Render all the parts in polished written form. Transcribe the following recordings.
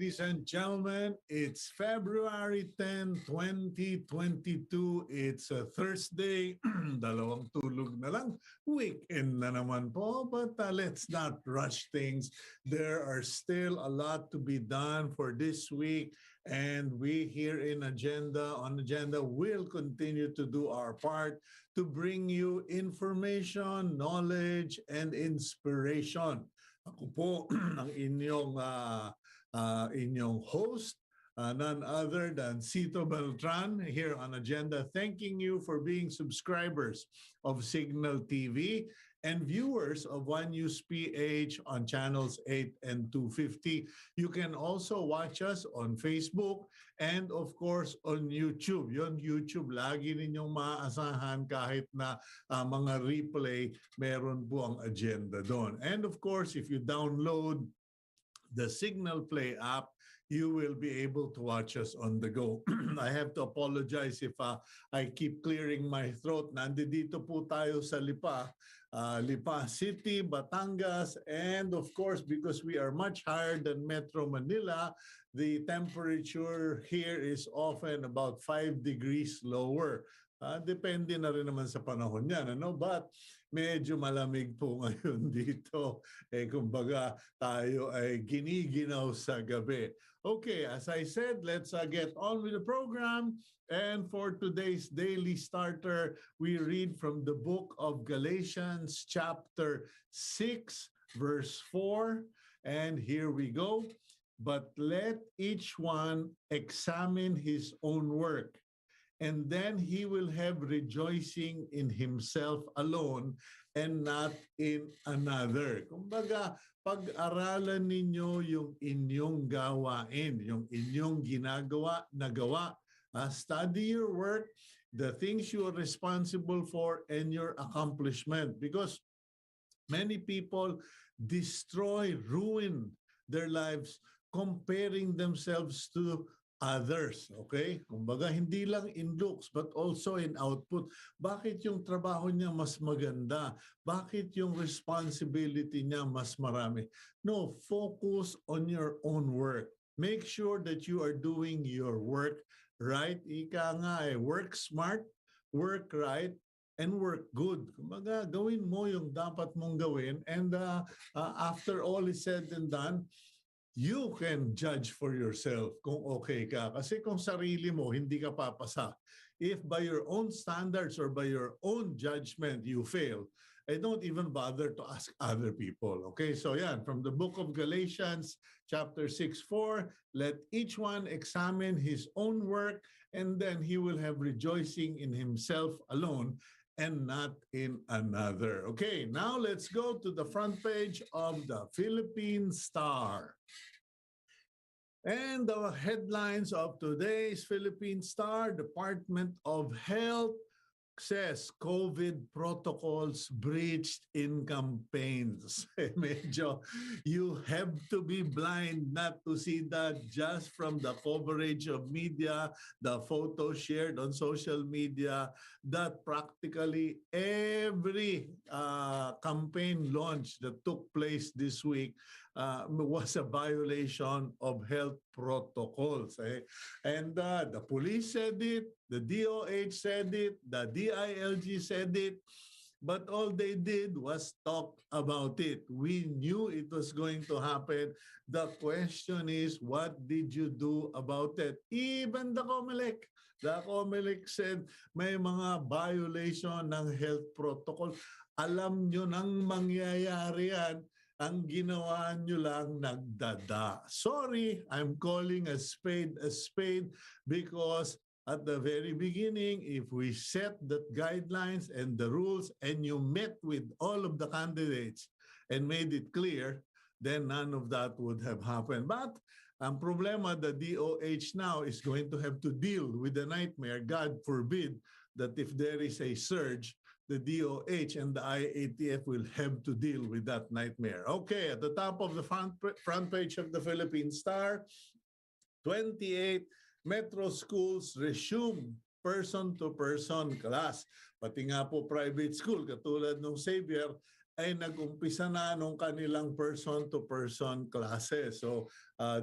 ladies and gentlemen. It's February 10, 2022. It's a Thursday. Dalawang tulog na lang. Weekend na naman po. But let's not rush things. There are still a lot to be done for this week. And we here on Agenda will continue to do our part to bring you information, knowledge, and inspiration. Ako po ang inyong host, none other than Cito Beltran here on Agenda, thanking you for being subscribers of Cignal TV and viewers of One News PH on channels 8 and 250. You can also watch us on Facebook and of course on YouTube. Yon YouTube, lagi ninyong maaasahan kahit na mga replay, meron po ang agenda doon. And of course, if you download the Cignal Play app, you will be able to watch us on the go. I have to apologize if I keep clearing my throat. Nandito po tayo sa Lipa City, Batangas, and of course, because we are much higher than Metro Manila, the temperature here is often about 5 degrees lower. Depende na rin naman sa panahon yan, ano? But medyo malamig po ngayon dito. Kumbaga, tayo ay giniginaw sa gabi. Okay, as I said, let's get on with the program. And for today's daily starter, we read from the book of Galatians chapter 6, verse 4. And here we go. But let each one examine his own work, and then he will have rejoicing in himself alone and not in another. Kumbaga, pag-aralan ninyo yung inyong gawain, yung inyong nagawa. Study your work, the things you are responsible for, and your accomplishment. Because many people ruin their lives comparing themselves to others, okay? Kumbaga, hindi lang in looks but also in output. Bakit yung trabaho niya mas maganda? Bakit yung responsibility niya mas marami? No, focus on your own work. Make sure that you are doing your work right. Ika nga work smart, work right, and work good. Kumbaga, gawin mo yung dapat mong gawin, and after all is said and done, you can judge for yourself kung okay ka. Kasi kung sarili mo, hindi ka papasa. If by your own standards or by your own judgment you fail, I don't even bother to ask other people. Okay, so yan, from the book of Galatians, chapter 6:4, let each one examine his own work, and then he will have rejoicing in himself alone and not in another. Okay, now let's go to the front page of the Philippine Star. And the headlines of today's Philippine Star: Department of Health says COVID protocols breached in campaigns. Medyo, you have to be blind not to see that just from the coverage of media, the photos shared on social media, that practically every campaign launch that took place this week was a violation of health protocols. And the police said it, the DOH said it, the DILG said it, but all they did was talk about it. We knew it was going to happen. The question is, what did you do about it? Even the COMELEC said may mga violation ng health protocol. Alam nyo nang mangyayari yan. Ang ginawa nyo lang nagdada. Sorry, I'm calling a spade because at the very beginning, if we set the guidelines and the rules and you met with all of the candidates and made it clear, then none of that would have happened. But ang problema, the DOH now is going to have to deal with the nightmare. God forbid that if there is a surge, the DOH and the IATF will have to deal with that nightmare. Okay, at the top of the front page of the Philippine Star, 28 metro schools resume person-to-person class. Pati nga po private school, katulad ng Xavier, ay nag-umpisa na nung kanilang person-to-person classes. So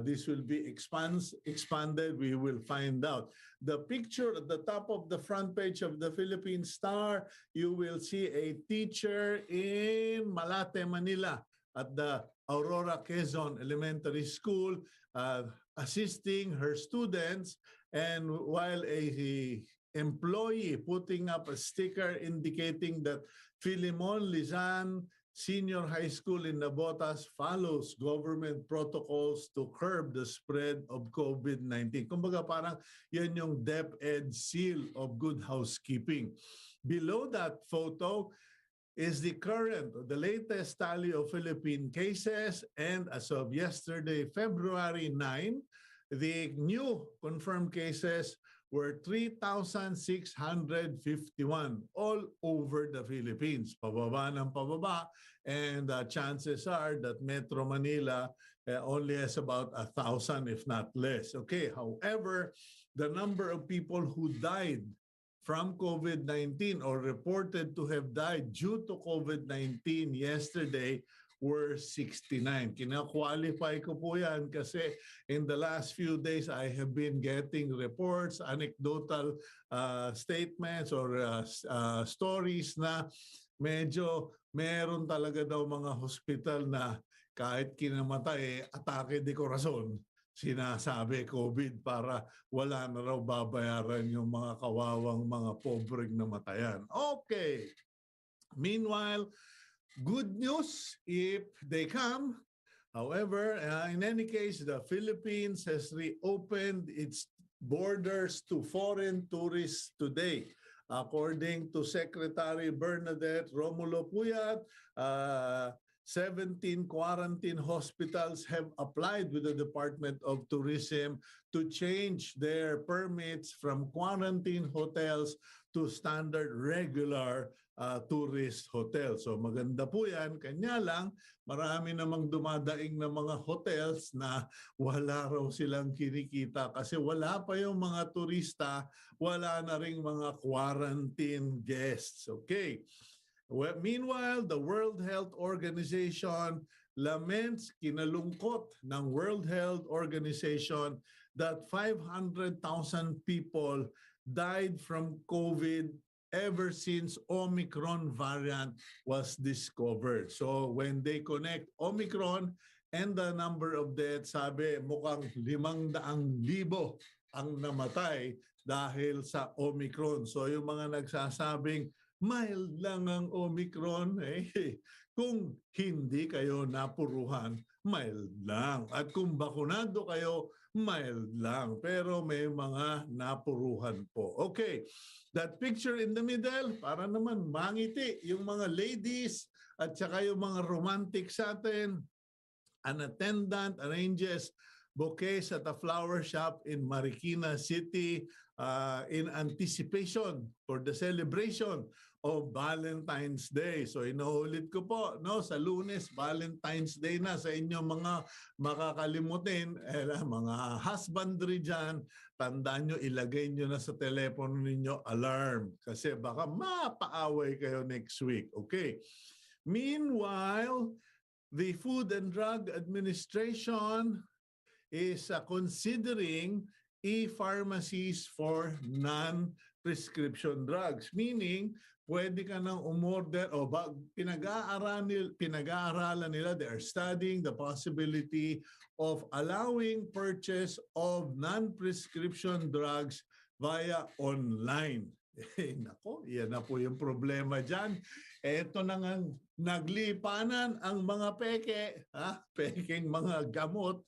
this will be expanded. We will find out. The picture at the top of the front page of the Philippine Star, you will see a teacher in Malate, Manila at the Aurora Quezon Elementary School assisting her students, and while a employee putting up a sticker indicating that Philemon Lizan Senior High School in Nabotas follows government protocols to curb the spread of COVID-19. Kumbaga parang yan yung DepEd seal of good housekeeping. Below that photo is the latest tally of Philippine cases, and as of yesterday, February 9, the new confirmed cases were 3,651 all over the Philippines. Pababa ng pababa, and chances are that Metro Manila only has about 1,000 if not less. Okay, however, the number of people who died from COVID-19 or reported to have died due to COVID-19 yesterday were 69. Kina-qualify ko po yan kasi in the last few days I have been getting reports, anecdotal statements or stories na medyo meron talaga daw mga hospital na kahit kinamatay, atake de corazon, sinasabi COVID para wala na raw babayaran yung mga kawawang mga pobreng namatayan. Okay. Meanwhile, good news if they come. However, in any case, the Philippines has reopened its borders to foreign tourists today. According to Secretary Bernadette Romulo Puyat, 17 quarantine hospitals have applied with the Department of Tourism to change their permits from quarantine hotels to standard regular tourist hotel. So maganda po yan. Kanya lang, marami namang dumadaing na mga hotels na wala raw silang kinikita kasi wala pa yung mga turista, wala na ring mga quarantine guests. Okay. Well, meanwhile, the World Health Organization laments, kinalungkot ng World Health Organization that 500,000 people died from COVID ever since Omicron variant was discovered. So when they connect Omicron and the number of deaths, sabi mukhang 500,000 ang namatay dahil sa Omicron. So yung mga nagsasabing mild lang ang Omicron, kung hindi kayo napuruhan, mild lang. At kung bakunado kayo, mild lang. Pero may mga napuruhan po. Okay, that picture in the middle, para naman mangiti yung mga ladies at saka yung mga romantic sa atin. An attendant arranges bouquets at a flower shop in Marikina City in anticipation for the celebration of Valentine's Day. So inuulit ko po, no, sa Lunes, Valentine's Day na sa inyo mga makakalimutin, mga husbandry dyan, tandaan nyo, ilagay nyo na sa telepono ninyo alarm kasi baka mapaaway kayo next week. Okay. Meanwhile, the Food and Drug Administration is considering e-pharmacies for non-prescription drugs. Meaning, pwede ka nang umorder o pinag-aaralan nila, they are studying the possibility of allowing purchase of non-prescription drugs via online. Nako, yan na po yung problema dyan. Eto na nga, naglipanan ang mga peke, pekeng mga gamot,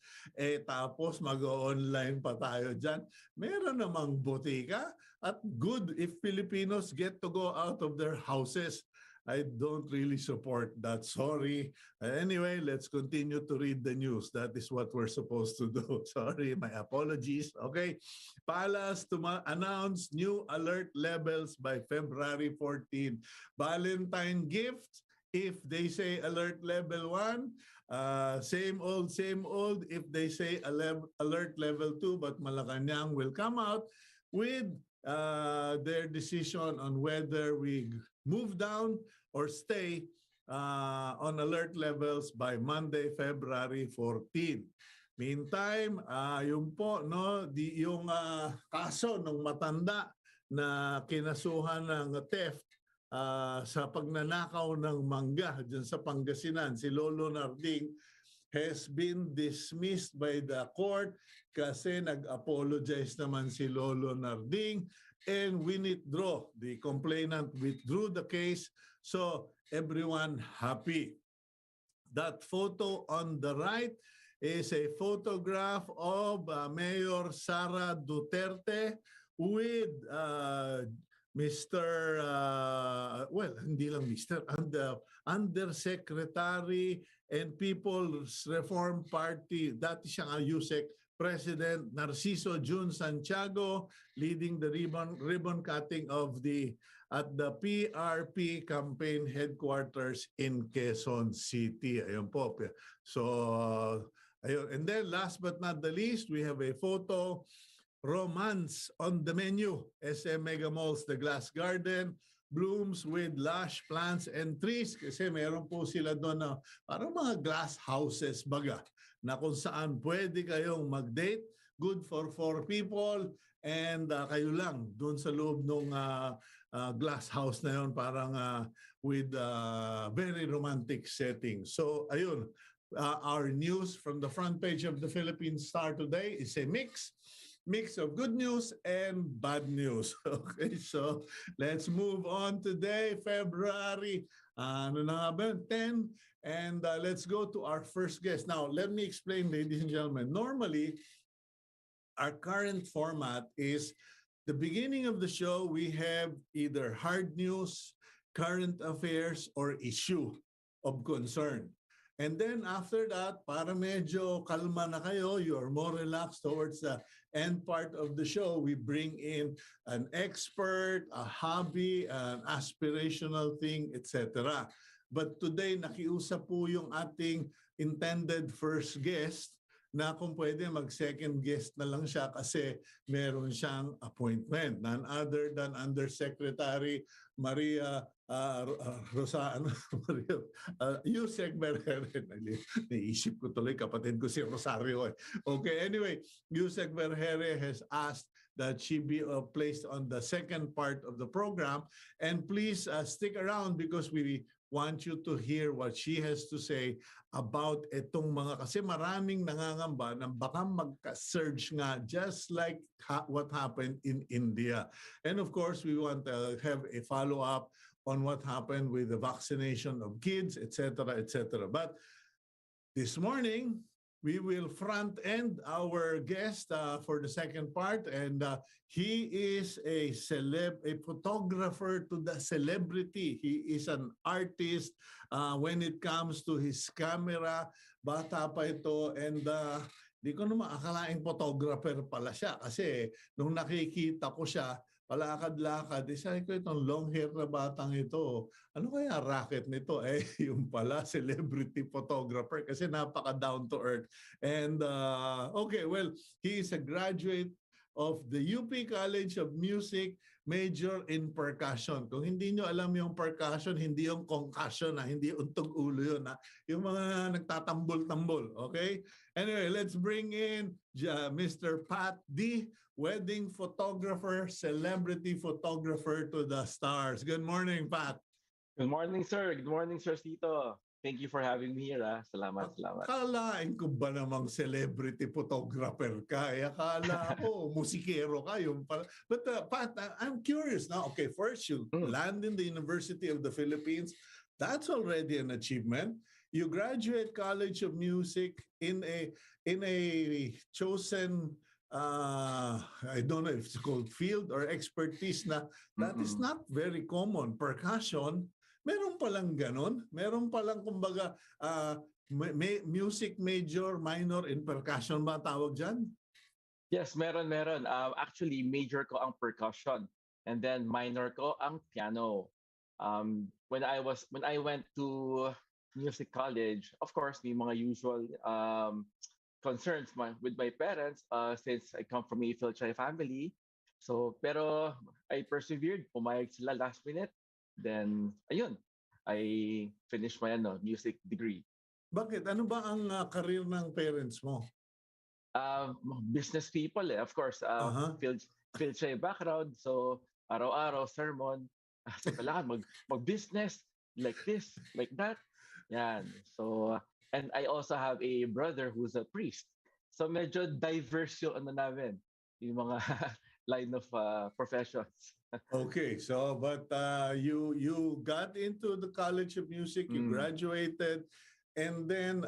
tapos mag-online pa tayo dyan. Meron namang botika at good if Filipinos get to go out of their houses. I don't really support that. Sorry. Anyway, let's continue to read the news. That is what we're supposed to do. Sorry, my apologies. Okay. Palace to announce new alert levels by February 14. Valentine gifts, if they say alert level 1, same old, if they say alert level 2, but Malacanang will come out with their decision on whether we move down or stay on alert levels by Monday, February 14. Meantime, yung po no, yung kaso ng matanda na kinasuhan ng theft sa pagnanakaw ng mangga diyan sa Pangasinan, si Lolo Narding has been dismissed by the court kasi nag-apologize naman si Lolo Narding and the complainant withdrew the case, so everyone happy. That photo on the right is a photograph of Mayor Sara Duterte with Mr. Well, hindi lang Mr. and Undersecretary and People's Reform Party, dati siyang USEC President Narciso Jun Santiago leading the ribbon cutting of at the PRP campaign headquarters in Quezon City. Ayun po. So, ayun. And then last but not the least, we have a photo, romance on the menu. SM Mega Malls, The Glass Garden, blooms with lush plants and trees. Kasi meron po sila doon na parang mga glass houses baga na kung saan pwede kayong mag-date, good for 4 people, and kayo lang doon sa loob ng glass house na yun, parang with very romantic setting. So ayun, our news from the front page of the Philippine Star today is a mix of good news and bad news. Okay, so let's move on today, February 10, and let's go to our first guest. Now, let me explain, ladies and gentlemen. Normally, our current format is the beginning of the show, we have either hard news, current affairs, or issue of concern. And then after that, para medyo kalma na kayo, you are more relaxed towards the end part of the show, we bring in an expert, a hobby, an aspirational thing, etc. But today, nakiusap po yung ating intended first guest na kung pwede mag-second guest na lang siya kasi meron siyang appointment. None other than Undersecretary Maria Rosario, Yusek Vergeire. Naisip ko tuloy, kapatid ko si Rosario. Okay, anyway, Yusek Vergeire has asked that she be placed on the second part of the program. And please stick around because we want you to hear what she has to say about itong mga, kasi maraming nangangamba na baka magka-surge nga just like what happened in India. And of course, we want to have a follow-up on what happened with the vaccination of kids, etc., etc. But this morning, we will front-end our guest for the second part, and he is a photographer to the celebrity. He is an artist when it comes to his camera. Bata pa ito, and di ko naman akalaing photographer pala siya kasi nung nakikita ko siya, palakad-lakad, sabi ko itong long hair na batang ito, ano kaya racket nito? Yung pala, celebrity photographer kasi napaka down to earth. And okay, well, he is a graduate of the UP College of Music, major in percussion. Kung hindi nyo alam yung percussion, hindi yung concussion, hindi untog ulo yun. Yung mga nagtatambol-tambol, okay? Anyway, let's bring in Mr. Pat D., wedding photographer, celebrity photographer to the stars. Good morning, Pat. Good morning, sir. Good morning, Sir Cito. Thank you for having me here. Salamat, salamat. Akalain ko ba namang celebrity photographer ka? Akala ko musikero ka. But Pat, I'm curious now. Okay, first you land in the University of the Philippines. That's already an achievement. You graduate College of Music in a chosen I don't know if it's called field or expertise na that is not very common. Percussion, meron palang ganon. Meron palang kumbaga music major, minor in percussion ba tawag dyan? Yes, meron. Actually, major ko ang percussion and then minor ko ang piano. When I went to music college, of course, may mga usual concerns with my parents since I come from a Filchay family. So, pero I persevered. Pumayag sila last minute. Then, ayun. I finished my music degree. Bakit? Ano ba ang career ng parents mo? Um, Business people of course. Aha. Field siya yung background. So araw-araw sermon. So kailangan mag-business like this, like that. Yan. So and I also have a brother who's a priest. So medyo diverse yung ano namin, yung mga line of professions. Okay, so but you got into the College of Music, you Mm. graduated, and then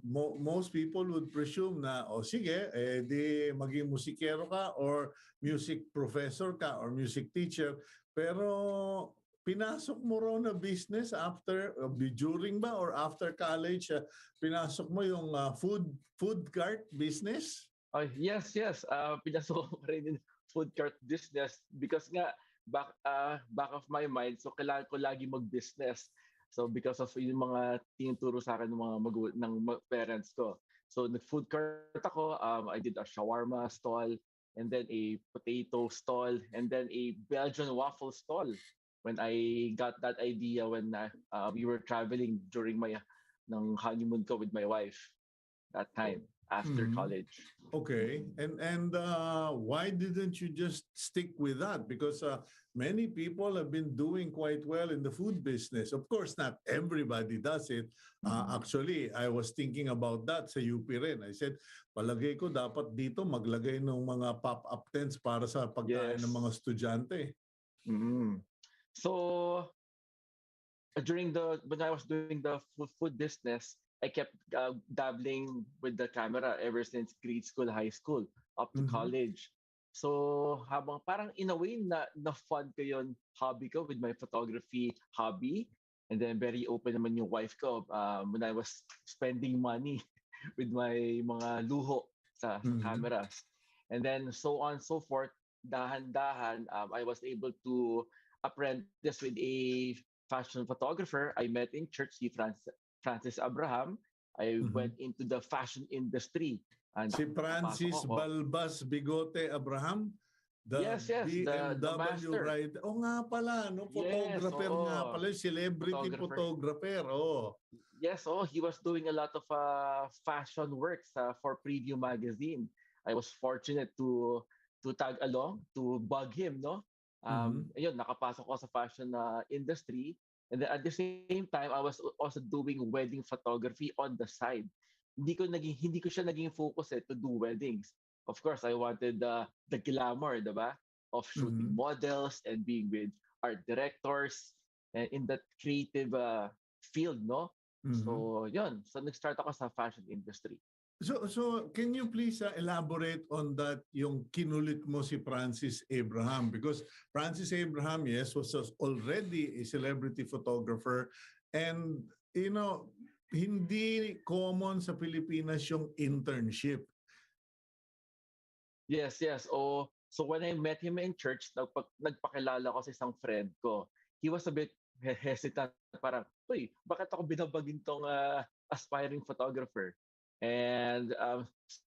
most people would presume na sige, di maging musikero ka or music professor ka or music teacher, pero pinasok mo raw na business after during ba or after college, pinasok mo yung food cart business? Yes, yes. Pinasok ko rin yung food cart business because nga back of my mind, so kailangan ko lagi mag-business. So because of yung mga tinuturo sa akin ng parents ko. So nag-food cart ako, I did a shawarma stall and then a potato stall and then a Belgian waffle stall. When I got that idea when we were traveling during my honeymoon ko with my wife that time after Mhm. college. Okay, and why didn't you just stick with that? Because many people have been doing quite well in the food business. Of course, not everybody does it. Actually, I was thinking about that sa UP rin. I said, palagay ko dapat dito maglagay ng mga pop-up tents para sa pagkain ng mga Yes. estudyante. Mm. So when I was doing the food business, I kept dabbling with the camera ever since grade school, high school, up to Mhm. college. So habang parang in a way na fun ko yon hobby ko with my photography hobby. And then very open naman yung wife ko when I was spending money with my mga luho sa Mhm. cameras. And then so on and so forth, dahan-dahan, I was able to apprentice with a fashion photographer I met in church, si Francis Abraham. I Mhm. went into the fashion industry. And Si napasok Francis ako. Balbas Bigote Abraham, the Yes, yes, the BMW master. rider. O nga pala, no? Yes, Photographer nga oo. pala, celebrity Photographer. photographer. Oh. Yes, he was doing a lot of fashion works for Preview magazine. I was fortunate to tag along, to bug him, no? Mhm. Ayun, nakapasok ako sa fashion industry. And then at the same time, I was also doing wedding photography on the side. Hindi ko siya naging focus to do weddings. Of course, I wanted the glamour, 'di ba? Of shooting Mhm. models and being with art directors and in that creative field, no? Mhm. So, yun. So, nag-start ako sa fashion industry. So can you please elaborate on that, yung kinulit mo si Francis Abraham? Because Francis Abraham, yes, was already a celebrity photographer, and hindi common sa Pilipinas yung internship. Yes, yes. So when I met him in church, nagpakilala ko sa isang friend ko. He was a bit hesitant. Parang, uy, bakit ako binabagin tong aspiring photographer? And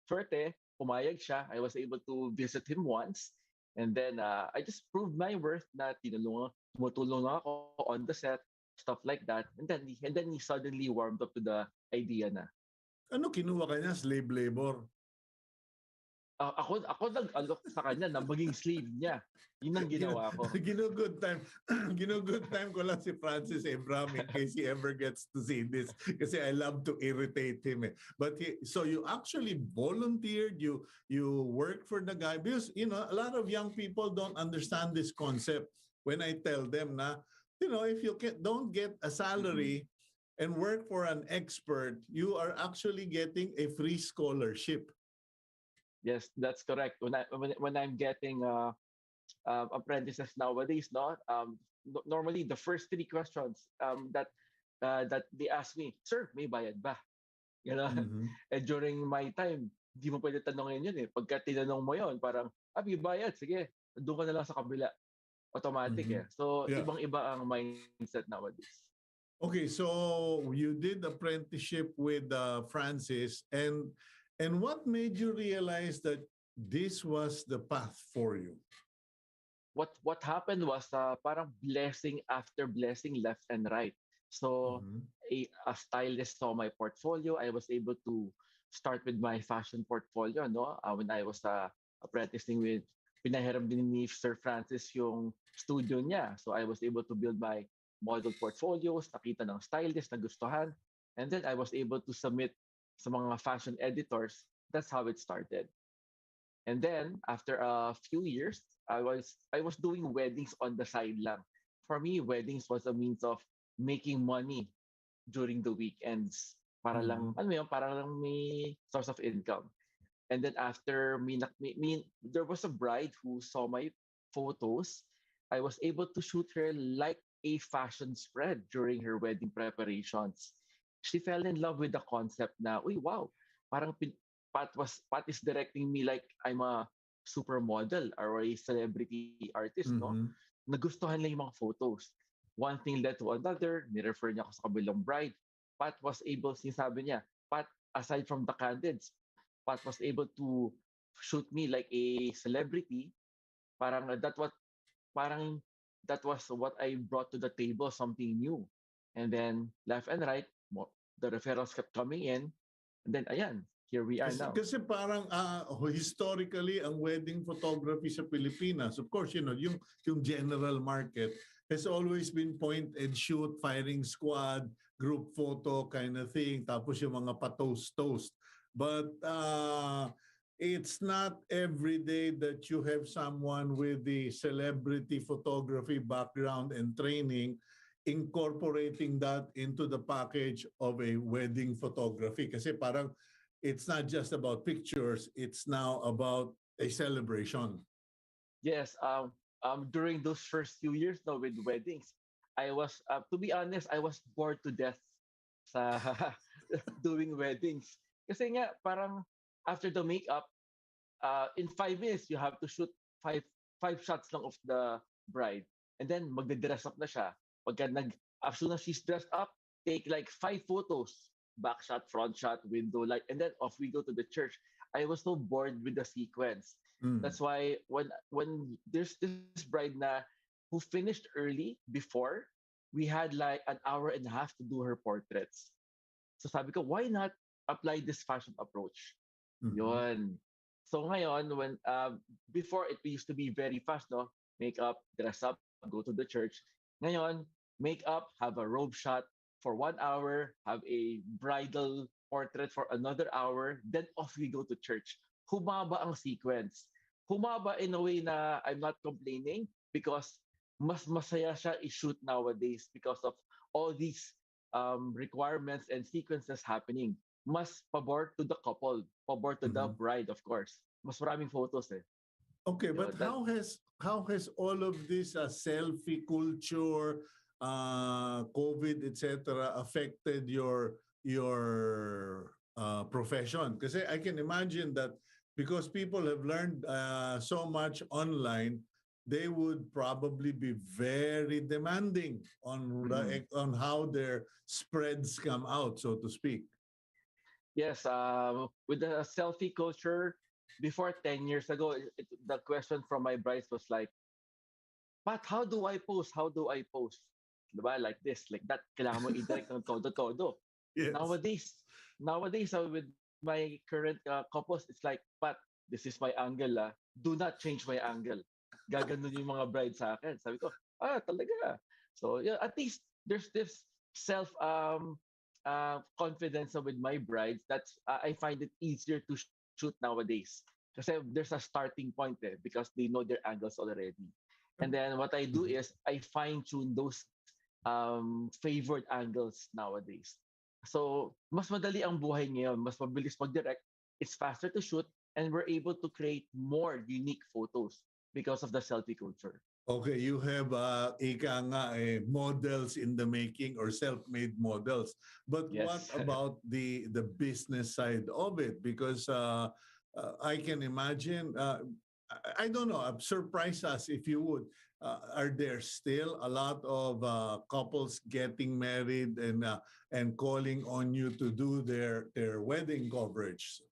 swerte, pumayag siya. I was able to visit him once. And then I just proved my worth na tumutulong ako on the set, stuff like that. And then he suddenly warmed up to the idea na. Ano kinuha ka niya? Slave labor? Ako nag-alok sa kanya na maging slave niya. Yun ang ginawa ko. Ginugood time. Ginugood time ko lang si Francis Abraham in case he ever gets to see this. Kasi I love to irritate him. But so you actually volunteered, you worked for the guy. Because, a lot of young people don't understand this concept when I tell them na, if you don't get a salary and work for an expert, you are actually getting a free scholarship. Yes, that's correct. When I'm getting apprentices nowadays, no, normally the first three questions that they ask me, sir, may bayad ba? You know? Mm-hmm. And during my time, di mo pwede tanongin yun eh. Pagka tinanong mo yun, parang, may bayad, sige, doon ka na lang sa kabila. Automatic Mm-hmm. eh. So, Yeah. ibang-iba ang mindset nowadays. Okay, so you did apprenticeship with Francis, and what made you realize that this was the path for you? what happened was parang blessing after blessing left and right. So Mhm. a stylist saw my portfolio. I was able to start with my fashion portfolio, no? When I was apprenticing with, pinahiram din ni Sir Francis yung studio niya. So I was able to build my model portfolios, nakita ng stylist, nagustuhan. And then I was able to submit sa mga fashion editors. That's how it started. And then after a few years, I was doing weddings on the side lang. For me, weddings was a means of making money during the weekends. Para lang, Mhm. ano yun, para lang may source of income. And then after there was a bride who saw my photos. I was able to shoot her like a fashion spread during her wedding preparations. She fell in love with the concept na, uy, wow, parang Pat is directing me like I'm a supermodel or a celebrity artist, no? Mhm. Nagustuhan lang yung mga photos. One thing led to another, nirefer niya ako sa kabilang bride. Pat was able, sinasabi niya, Pat, aside from the candids, Pat was able to shoot me like a celebrity. Parang parang that was what I brought to the table, something new. And then left and right, the referrals kept coming in. And then ayan, here we are Kasi, now. kasi parang historically ang wedding photography sa Pilipinas, of course, yung general market has always been point and shoot, firing squad, group photo kind of thing, tapos yung mga pa-toast-toast. But it's not every day that you have someone with the celebrity photography background and training incorporating that into the package of a wedding photography. Kasi parang it's not just about pictures, it's now about a celebration. Yes, during those first few years now with weddings, I was, to be honest, I was bored to death sa doing weddings. Kasi nga, parang after the makeup, in 5 minutes, you have to shoot five five shots lang of the bride. And then, magde-dress up na siya. Pagka as soon as she's dressed up, take like 5 photos. Back shot, front shot, window light, and then off we go to the church. I was so bored with the sequence. Mm. That's why when there's this bride na who finished early before, we had like an hour and a half to do her portraits. So sabi ko, why not apply this fashion approach? Mhm. Yun. So ngayon, when before it used to be very fast, no? Makeup, dress up, go to the church. Ngayon, makeup, have a robe shot for 1 hour, have a bridal portrait for another hour, then off we go to church. Humaba ang sequence. Humaba in a way na I'm not complaining because mas masaya siya i-shoot nowadays because of all these requirements and sequences happening. Mas pabor to the couple, pabor to the Mhm. bride, of course. Mas maraming photos eh. Okay, but Yun, that, how has all of this selfie culture, COVID, etc., affected your profession? Because I can imagine that because people have learned so much online, they would probably be very demanding mm. on how their spreads come out, so to speak. Yes, with the selfie culture, before 10 years ago, the question from my brides was like, Pat, how do I post? How do I post? Diba? Like this, like that. Kailangan mo i-direct ng todo-todo. Yes. Nowadays, with my current couples, it's like, Pat, this is my angle. Do not change my angle. Gaganon yung mga bride sa akin. Sabi ko, talaga. So, yeah, at least there's this self confidence with my brides. I find it easier to shoot nowadays. Kasi there's a starting point because they know their angles already. And then what I do Mhm. is I fine tune those favored angles nowadays. So, mas madali ang buhay ngayon, mas mabilis mag-direct, it's faster to shoot, and we're able to create more unique photos because of the selfie culture. Okay, you have ika nga models in the making or self-made models. But what Yes. about the business side of it? Because I can imagine, I don't know, surprise us if you would. Are there still a lot of couples getting married and calling on you to do their wedding coverage?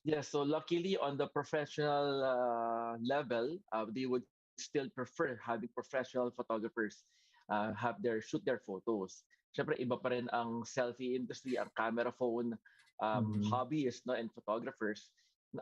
Yes, so luckily on the professional level, they would still prefer having professional photographers have their shoot their photos. Siyempre, iba pa rin ang selfie industry, ang camera phone Mhm. hobbyists, no, and photographers.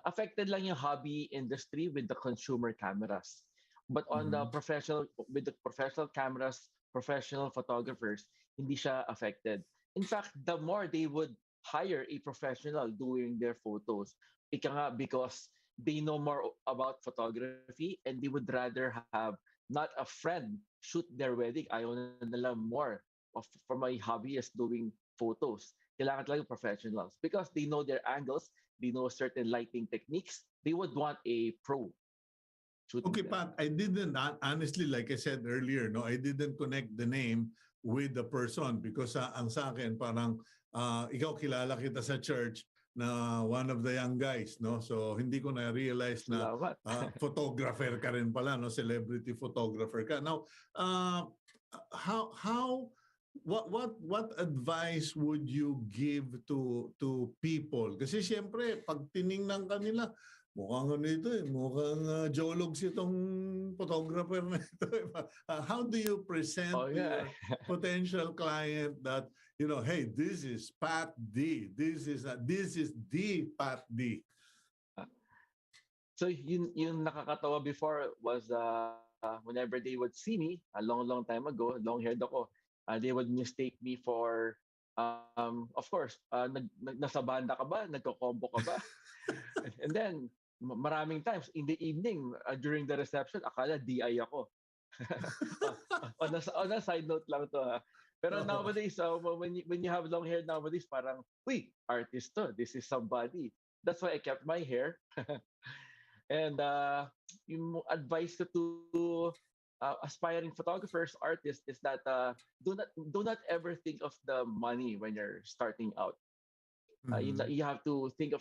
Affected lang yung hobby industry with the consumer cameras. But on the Mhm. professional, with the professional cameras, professional photographers, hindi siya affected. In fact, the more they would hire a professional doing their photos, ika nga because they know more about photography and they would rather have not a friend shoot their wedding. Ayaw na nila more for my hobbyist doing photos. Kailangan talaga professionals because they know their angles, they know certain lighting techniques. They would want a pro shooting Okay, them. Pat, I didn't honestly, like I said earlier, no, I didn't connect the name with the person because ang sa akin parang ikaw kilala kita sa church na one of the young guys, no? So hindi ko na realize na Salamat. photographer ka rin pala, no? Celebrity photographer ka. Now, how what advice would you give to people? Kasi siyempre pag tiningnan kanila, mukhang ano ito eh, mukhang jologs itong photographer na ito. How do you present Oh to yeah. your potential client that, you know, hey, this is Pat D. This is the Pat D. So yung nakakatawa before was whenever they would see me a long time ago, long-haired ako, they would mistake me for of course, nasa banda ka ba? Nagko-combo ka ba? And then maraming times in the evening during the reception, akala DI ako. On a side note lang to ha. Pero Oo. nowadays, when you have long hair nowadays, parang, uy, artist to. This is somebody. That's why I kept my hair. And yung advice ko to aspiring photographers, artists, is that do not ever think of the money when you're starting out. Mhm. You have to think of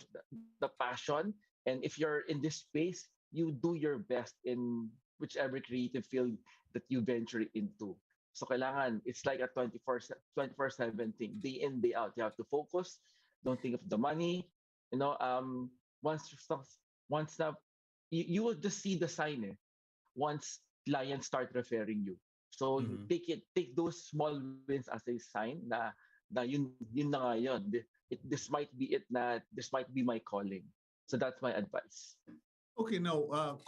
the passion, and if you're in this space, you do your best in whichever creative field that you venture into. So kailangan, it's like a 24/7 thing, day in, day out. You have to focus, don't think of the money. You know, once you start, once na, you will just see the sign eh, once clients start referring you. So you Mhm. take those small wins as a sign na yun na nga yun. This might be it, na this might be my calling. So that's my advice. Okay, now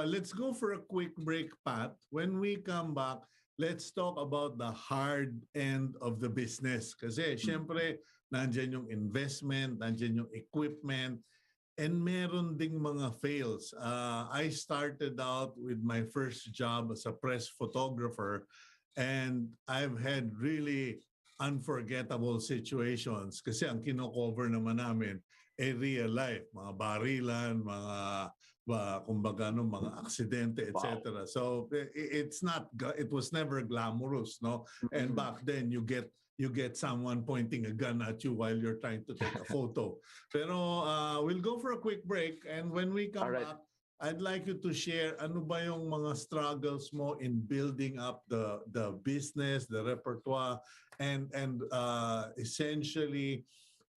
let's go for a quick break, Pat. When we come back, let's talk about the hard end of the business. Kasi Mm. syempre, nandyan yung investment, nandyan yung equipment, and meron ding mga fails. I started out with my first job as a press photographer, and I've had really unforgettable situations kasi ang kino-cover naman namin real life, mga barilan, mga kumbaga no, mga aksidente, Wow. etc. So it's not, it was never glamorous, no? And Mm. back then you get someone pointing a gun at you while you're trying to take a photo. Pero we'll go for a quick break, and when we All come right. back, I'd like you to share ano ba yung mga struggles mo in building up the business, the repertoire, and essentially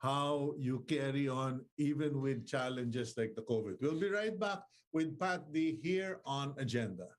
how you carry on even with challenges like the COVID. We'll be right back with Pat D here on Agenda.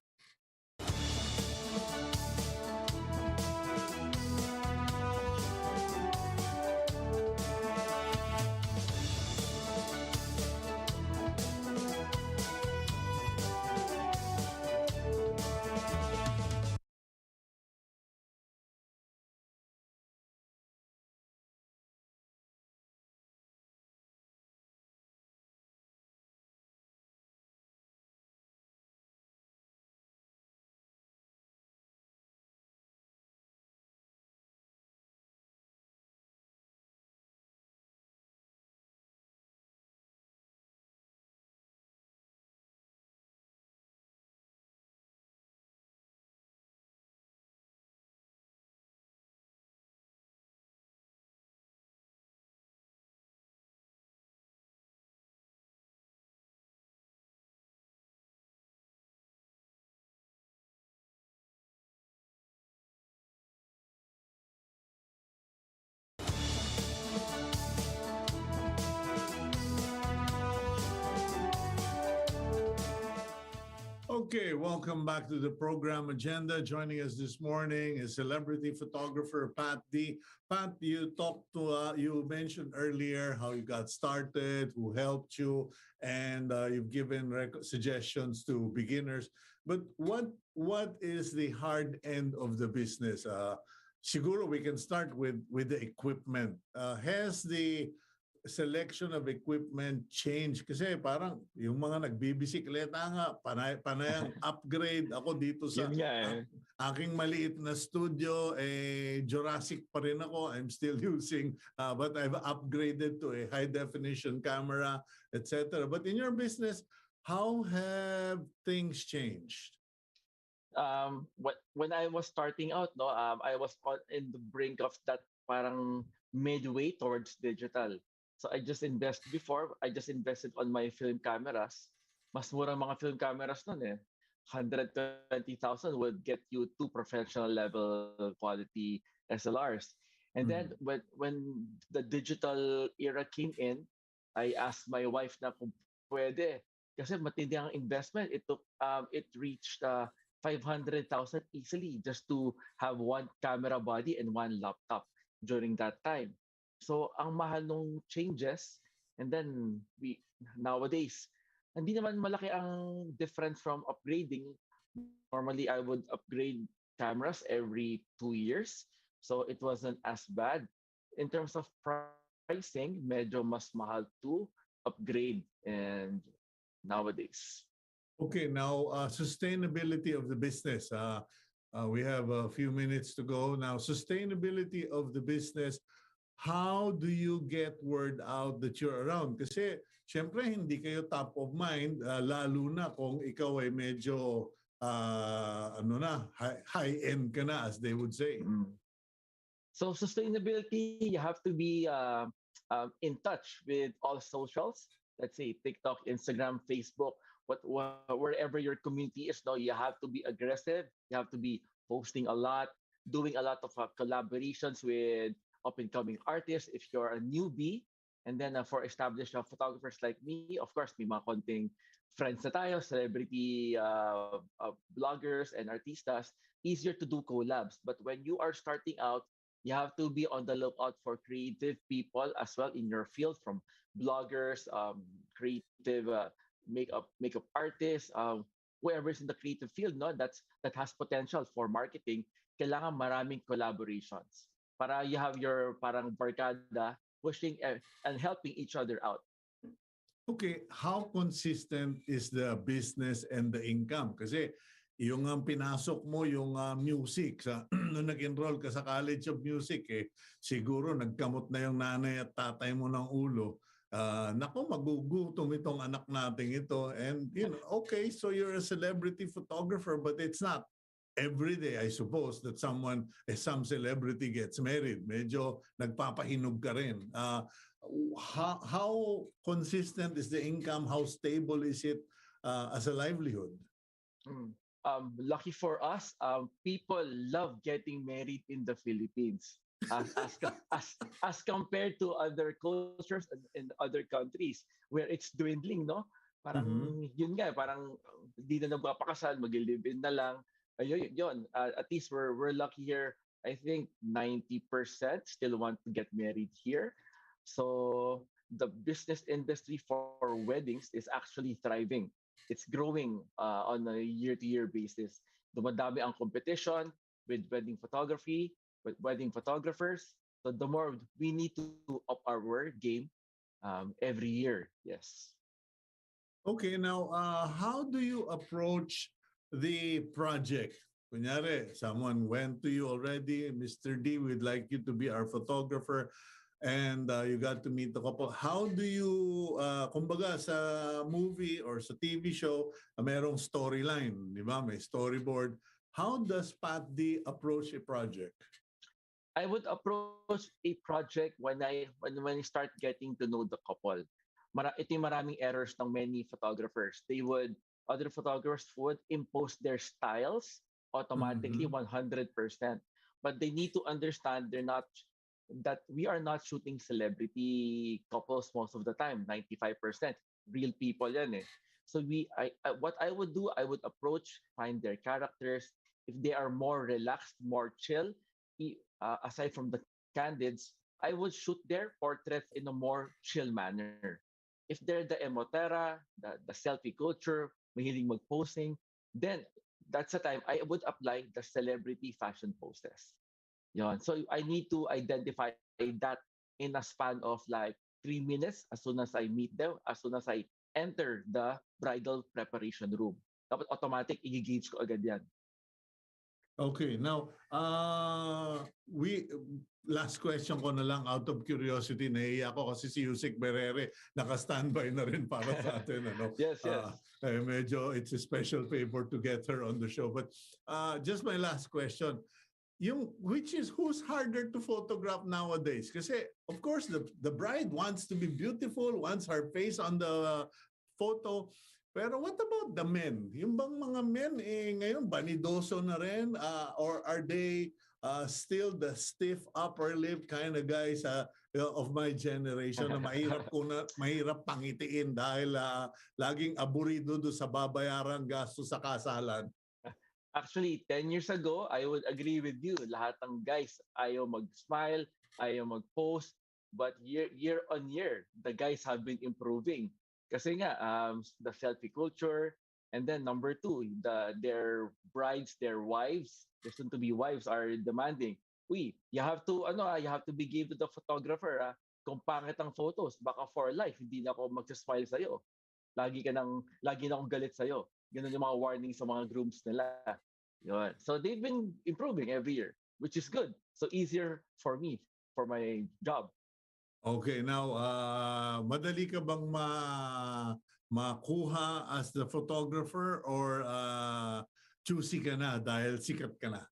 Okay, welcome back to the program agenda. Joining us this morning is celebrity photographer Pat D. Pat, you mentioned earlier how you got started, who helped you, and you've given suggestions to beginners. But what is the hard end of the business? Siguro we can start with the equipment. Has the selection of equipment change? Kasi parang yung mga nagbibisikleta nga, panayang upgrade. Ako dito sa Yun nga eh. aking maliit na studio, Jurassic pa rin ako. I'm still using, but I've upgraded to a high definition camera, etc. But in your business, how have things changed? When I was starting out, no, I was in the brink of that parang midway towards digital. So I just invested on my film cameras. Mas mura mga film cameras nun eh. 120,000 would get you two professional level quality SLRs. And then when the digital era came in, I asked my wife na kung pwede. Kasi matindi ang investment. It reached 500,000 easily just to have one camera body and one laptop during that time. So ang mahal nung changes, and then nowadays hindi naman malaki ang difference from upgrading. Normally I would upgrade cameras every 2 years, so it wasn't as bad. In terms of pricing, medyo mas mahal to upgrade and nowadays. Okay, now sustainability of the business. We have a few minutes to go. Now, sustainability of the business, how do you get word out that you're around? Kasi syempre hindi kayo top of mind, lalo na kung ikaw ay medyo high-end ka na, as they would say. So sustainability, you have to be in touch with all socials. Let's say TikTok, Instagram, Facebook, wherever your community is. No, you have to be aggressive. You have to be posting a lot, doing a lot of collaborations with up-and-coming artists. If you're a newbie, and then for established photographers like me, of course, may mga konting friends na tayo, celebrity bloggers and artistas, easier to do collabs. But when you are starting out, you have to be on the lookout for creative people as well in your field, from bloggers, creative makeup artists, whoever's in the creative field, no, that has potential for marketing. Kailangan maraming collaborations para you have your parang barkada pushing and helping each other out. Okay, how consistent is the business and the income? Kasi yung pinasok mo yung music sa nung nag-enroll ka sa College of Music, siguro nagkamot na yung nanay at tatay mo ng ulo. Nako, magugutom itong anak nating ito. And okay, so you're a celebrity photographer, but it's not every day, I suppose, that some celebrity gets married. Medyo nagpapahinog ka rin. How consistent is the income? How stable is it as a livelihood? Lucky for us, people love getting married in the Philippines. As compared to other cultures in other countries where it's dwindling, no? Parang yun nga, parang hindi na nagpapakasal, mag-live-in na lang. Yun, at least we're lucky here. I think 90% still want to get married here. So the business industry for weddings is actually thriving. It's growing on a year-to-year basis. Dumadami ang competition with wedding photography, with wedding photographers. So the more we need to up our game every year. Yes. Okay, now how do you approach the project? Kunyari, someone went to you already, Mr. D, we'd like you to be our photographer, and you got to meet the couple. How do you, kumbaga sa movie or sa TV show, merong storyline, di ba? May storyboard. How does Pat D approach a project? I would approach a project when I start getting to know the couple. Ito yung maraming errors ng many photographers. Other photographers would impose their styles automatically 100%. But they need to understand that we are not shooting celebrity couples most of the time, 95%. Real people yan eh. So what I would do, I would approach, find their characters. If they are more relaxed, more chill, aside from the candids, I would shoot their portraits in a more chill manner. If they're the emotera, the selfie culture, mahiling mag-posing, then that's the time I would apply the celebrity fashion poses. Yon. So I need to identify that in a span of like 3 minutes as soon as I meet them, as soon as I enter the bridal preparation room. Dapat automatic, i-gauge ko agad yan. Okay, now, last question ko na lang out of curiosity, nahiya ako kasi si Yusek Berere naka-standby na rin para sa atin. Ano? Yes, yes. Medyo it's a special favor to get her on the show. But just my last question, who's harder to photograph nowadays? Kasi of course the bride wants to be beautiful, wants her face on the photo. Pero what about the men? Yung bang mga men ngayon banidoso na rin or are they still the stiff upper lip kind of guys of my generation na mahirap pangitiin dahil laging aburido do sa babayarang gasto sa kasalan? Actually, 10 years ago, I would agree with you. Lahat ng guys ayaw mag-smile, ayaw mag-post. But year on year, the guys have been improving. Kasi nga, the selfie culture. And then number two, their brides, their wives, their soon-to-be wives are demanding, you have to be give to the photographer. Kung pangit ang photos, baka for life, hindi na ako mag-smile sa'yo. Lagi na akong galit sa'yo. Ganun yung mga warning sa mga grooms nila. Yun. So they've been improving every year, which is good. So easier for me, for my job. Okay, now, madali ka bang makuha as the photographer or choosy ka na dahil sikat ka na?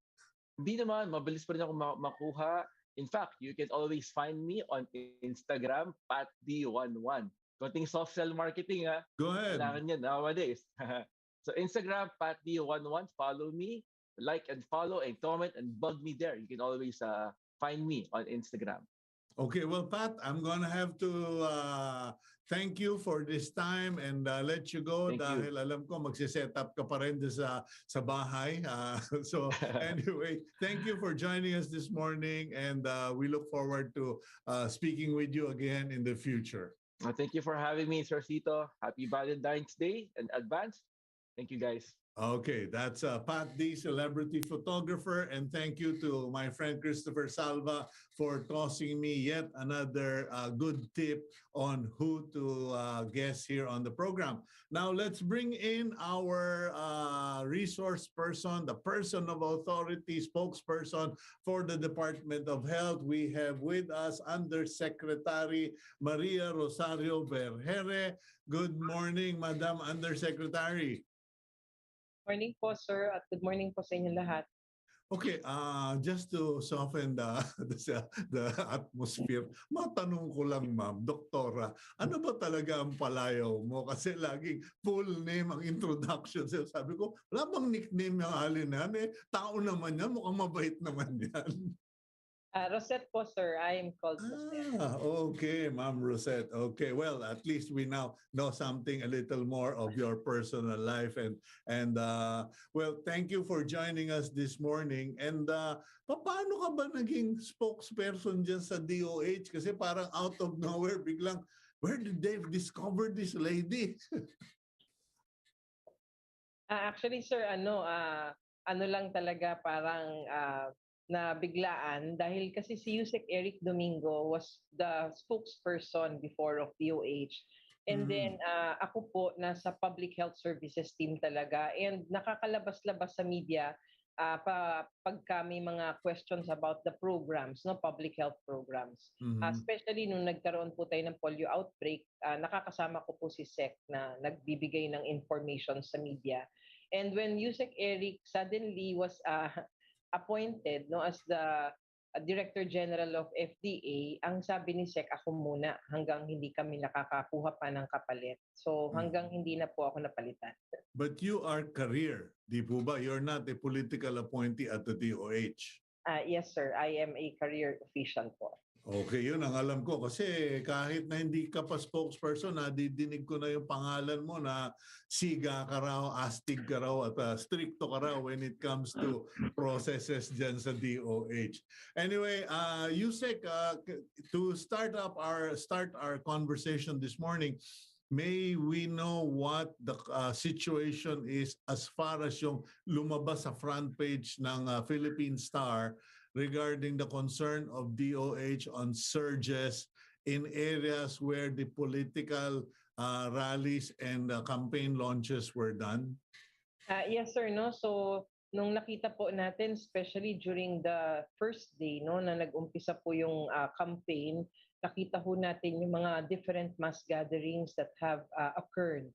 Hindi naman, mabilis pa rin ako makuha. In fact, you can always find me on Instagram, patd11. Konting soft sell marketing, ha? Go ahead. Kailangan yan nowadays. So Instagram, patd11, follow me, like and follow and comment and bug me there. You can always find me on Instagram. Okay, well, Pat, I'm going to have to thank you for this time and let you go dahil alam ko magsiset up ka pa rin sa bahay. So anyway, thank you for joining us this morning and we look forward to speaking with you again in the future. Thank you for having me, Sir Cito. Happy Valentine's Day in advance. Thank you, guys. Okay, that's Pat D, celebrity photographer, and thank you to my friend Christopher Salva for tossing me yet another good tip on who to guest here on the program. Now let's bring in our resource person, the person of authority, spokesperson for the Department of Health. We have with us Undersecretary Maria Rosario Vergeire. Good morning, Madam Undersecretary. Morning po, sir, at good morning po sa inyo lahat. Okay, just to soften the atmosphere, matanong ko lang, ma'am, doktora, ano ba talaga ang palayaw mo? Kasi laging full name ang introduction. So sabi ko, wala bang nickname yung halinan? Tao naman yan, mukhang mabait naman yan. Rosette po, sir. I am called Rosette. Okay, Ma'am Rosette. Okay, well, at least we now know something a little more of your personal life. And well, thank you for joining us this morning. And paano ka ba naging spokesperson dyan sa DOH? Kasi parang out of nowhere, biglang, where did they discover this lady? Actually, sir, ano lang talaga parang na biglaan dahil kasi si Yusek Eric Domingo was the spokesperson before of DOH. And then ako po nasa public health services team talaga and nakakalabas-labas sa media pagka may mga questions about the programs, no, public health programs. Especially nung nagkaroon po tayo ng polio outbreak, nakakasama ko po si SEC na nagbibigay ng information sa media. And when Yusek Eric suddenly was appointed, no, as the Director General of FDA, ang sabi ni SEC, ako muna hanggang hindi kami nakakakuha pa ng kapalit. So hanggang hindi na po ako napalitan. But you are career, di po ba? You're not a political appointee at the DOH. Yes, sir. I am a career official po. Okay, yun ang alam ko. Kasi kahit na hindi ka pa spokesperson, nadidinig ko na yung pangalan mo na siga ka raw, astig ka raw, at stricto ka raw when it comes to processes dyan sa DOH. Anyway, Yusek, to start our conversation this morning, may we know what the situation is as far as yung lumabas sa front page ng Philippine Star regarding the concern of DOH on surges in areas where the political rallies and campaign launches were done? Yes, sir. No? So, nung nakita po natin, especially during the first day no, na nag-umpisa po yung campaign, nakita po natin yung mga different mass gatherings that have occurred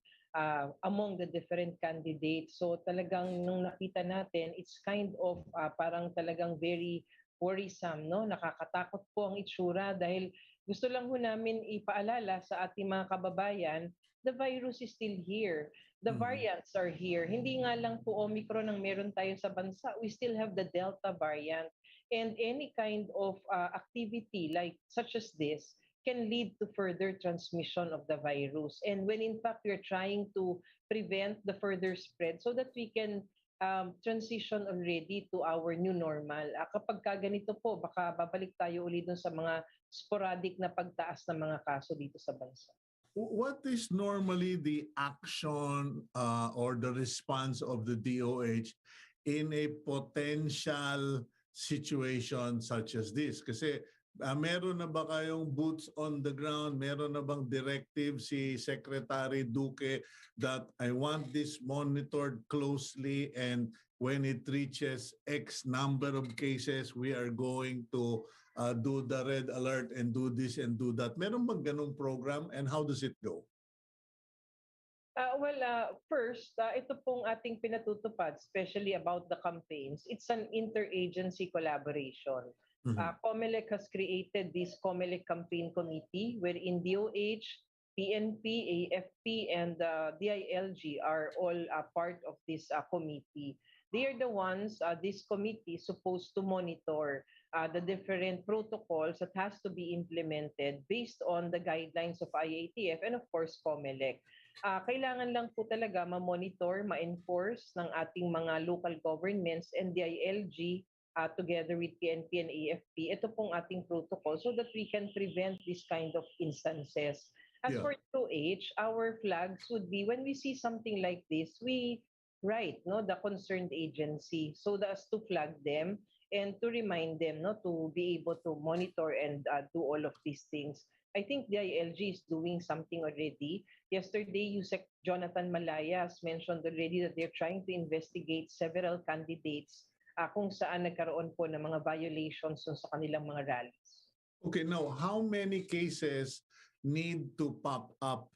among the different candidates. So talagang nung nakita natin, it's kind of parang talagang very worrisome, no? Nakakatakot po ang itsura dahil gusto lang ho namin ipaalala sa ating mga kababayan, the virus is still here. The variants are here. Hindi nga lang po Omicron ang meron tayo sa bansa. We still have the Delta variant. And any kind of activity like such as this can lead to further transmission of the virus. And when in fact we're trying to prevent the further spread so that we can transition already to our new normal. Kapag ganito po, baka babalik tayo ulit dun sa mga sporadic na pagtaas ng mga kaso dito sa bansa. What is normally the action or the response of the DOH in a potential situation such as this? Kasi meron na ba kayong boots on the ground? Meron na bang directive si Secretary Duque that I want this monitored closely and when it reaches X number of cases, we are going to do the red alert and do this and do that. Meron bang ganung program and how does it go? First, ito pong ating pinatutupad, especially about the campaigns, it's an interagency collaboration. COMELEC has created this COMELEC Campaign Committee wherein DOH, PNP, AFP, and DILG are all part of this committee. They are the ones, this committee is supposed to monitor the different protocols that has to be implemented based on the guidelines of IATF and of course COMELEC. Kailangan lang po talaga ma-monitor, ma-enforce ng ating mga local governments and DILG together with PNP and AFP. Ito pong ating protocol so that we can prevent this kind of instances. As for DOH, our flags would be when we see something like this, we write the concerned agency so as to flag them and to remind them to be able to monitor and do all of these things. I think the ILG is doing something already. Yesterday, Yusek Jonathan Malaya has mentioned already that they're trying to investigate several candidates kung saan nagkaroon po ng mga violations sa kanilang mga rallies. Okay, now how many cases need to pop up?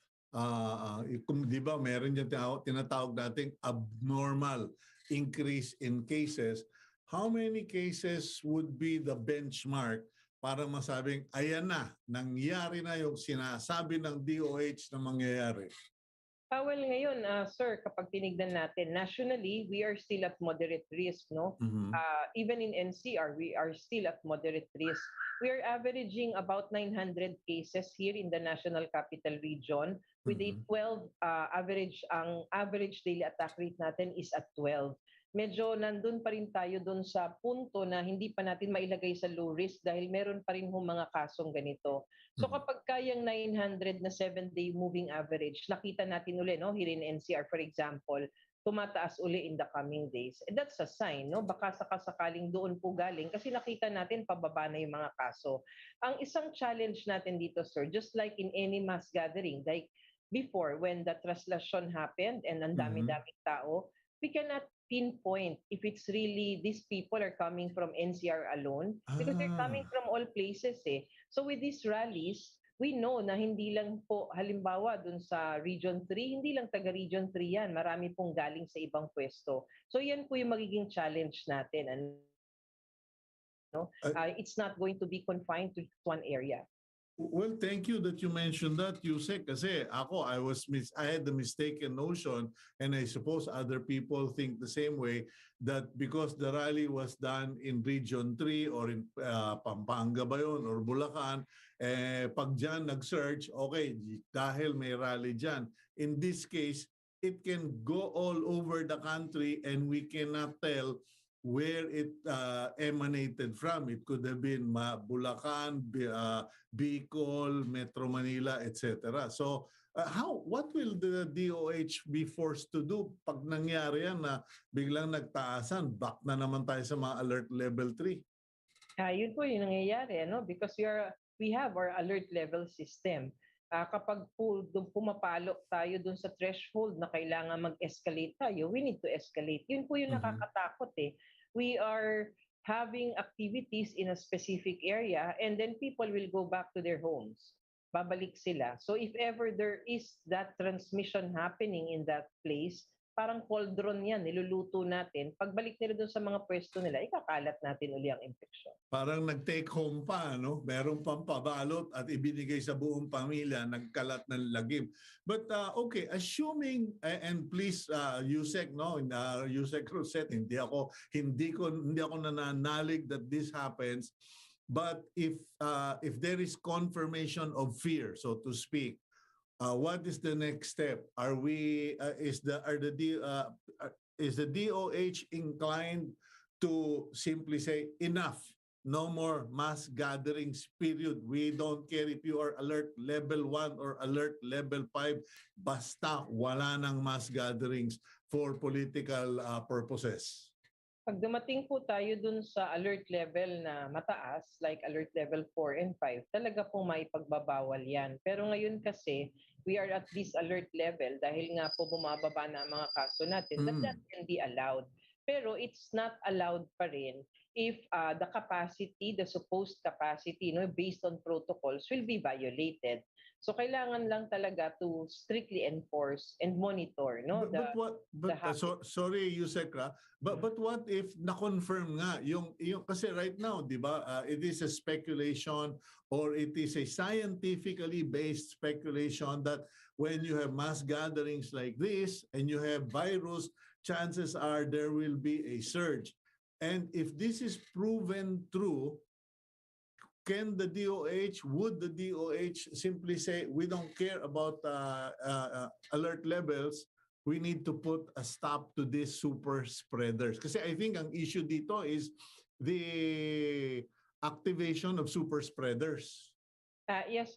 Di ba meron yung tinatawag nating abnormal increase in cases. How many cases would be the benchmark para masabing ayan na, nangyari na yung sinasabi ng DOH na mangyayari? Ngayon, sir, kapag tinignan natin, nationally, we are still at moderate risk, no? Even in NCR, we are still at moderate risk. We are averaging about 900 cases here in the National Capital Region with a 12 ang average daily attack rate natin is at 12. Medyo nandun pa rin tayo dun sa punto na hindi pa natin mailagay sa low risk dahil meron pa rin mga kasong ganito. So kapag kayang 900 na 7-day moving average, nakita natin uli, here in NCR for example, tumataas uli in the coming days. That's a sign, baka sakasakaling doon po galing kasi nakita natin pababa na yung mga kaso. Ang isang challenge natin dito, sir, just like in any mass gathering, like before when the translation happened and ang dami-daming tao, we cannot pinpoint if it's really these people are coming from NCR alone because they're coming from all places eh. So with these rallies, we know na hindi lang po halimbawa dun sa Region 3, hindi lang taga Region 3 yan, marami pong galing sa ibang pwesto. So yan po yung magiging challenge natin. It's not going to be confined to one area. Well, thank you that you mentioned that, Yusek. Kasi ako, I had the mistaken notion, and I suppose other people think the same way, that because the rally was done in Region 3 or in Pampanga ba yun, or Bulacan, pag dyan nag-search, okay, dahil may rally dyan. In this case, it can go all over the country and we cannot tell where it emanated from. It could have been Bulacan, Bicol, Metro Manila, etc. So, what will the DOH be forced to do pag nangyari yan na biglang nagtaasan, back na naman tayo sa mga alert level 3? Yun po yung nangyayari, ano? Because we have our alert level system. Kapag pumapalo tayo dun sa threshold na kailangan mag-escalate tayo, we need to escalate. Yun po yung nakakatakot eh. We are having activities in a specific area and then people will go back to their homes. Babalik sila. So if ever there is that transmission happening in that place, parang cauldron yan, niluluto natin. Pagbalik nila doon sa mga pwesto nila, ikakalat natin uli ang infection. Parang nag-take home pa, no? Meron pang pabalot at ibinigay sa buong pamilya, nagkalat ng lagim. But okay, assuming, and please, Yusek, no? Yusek Rosette, hindi ako nananalig that this happens. But if there is confirmation of fear, so to speak, what is the next step? Is the DOH inclined to simply say enough, no more mass gatherings, period? We don't care if you are alert level 1 or alert level 5, basta wala nang mass gatherings for political purposes. Pag dumating po tayo dun sa alert level na mataas, like alert level 4 and 5, talaga po may pagbabawal yan. Pero ngayon kasi, we are at this alert level dahil nga po bumababa na ang mga kaso natin, that can be allowed. Pero it's not allowed pa rin if the capacity, the supposed capacity, based on protocols will be violated. So kailangan lang talaga to strictly enforce and monitor, sorry, Yusek, but what if na-confirm nga yung kasi right now, 'di ba? It is a speculation or it is a scientifically based speculation that when you have mass gatherings like this and you have virus, chances are there will be a surge. And if this is proven true, would the DOH simply say, we don't care about alert levels, we need to put a stop to these super spreaders? Kasi I think ang issue dito is the activation of super spreaders. Yes,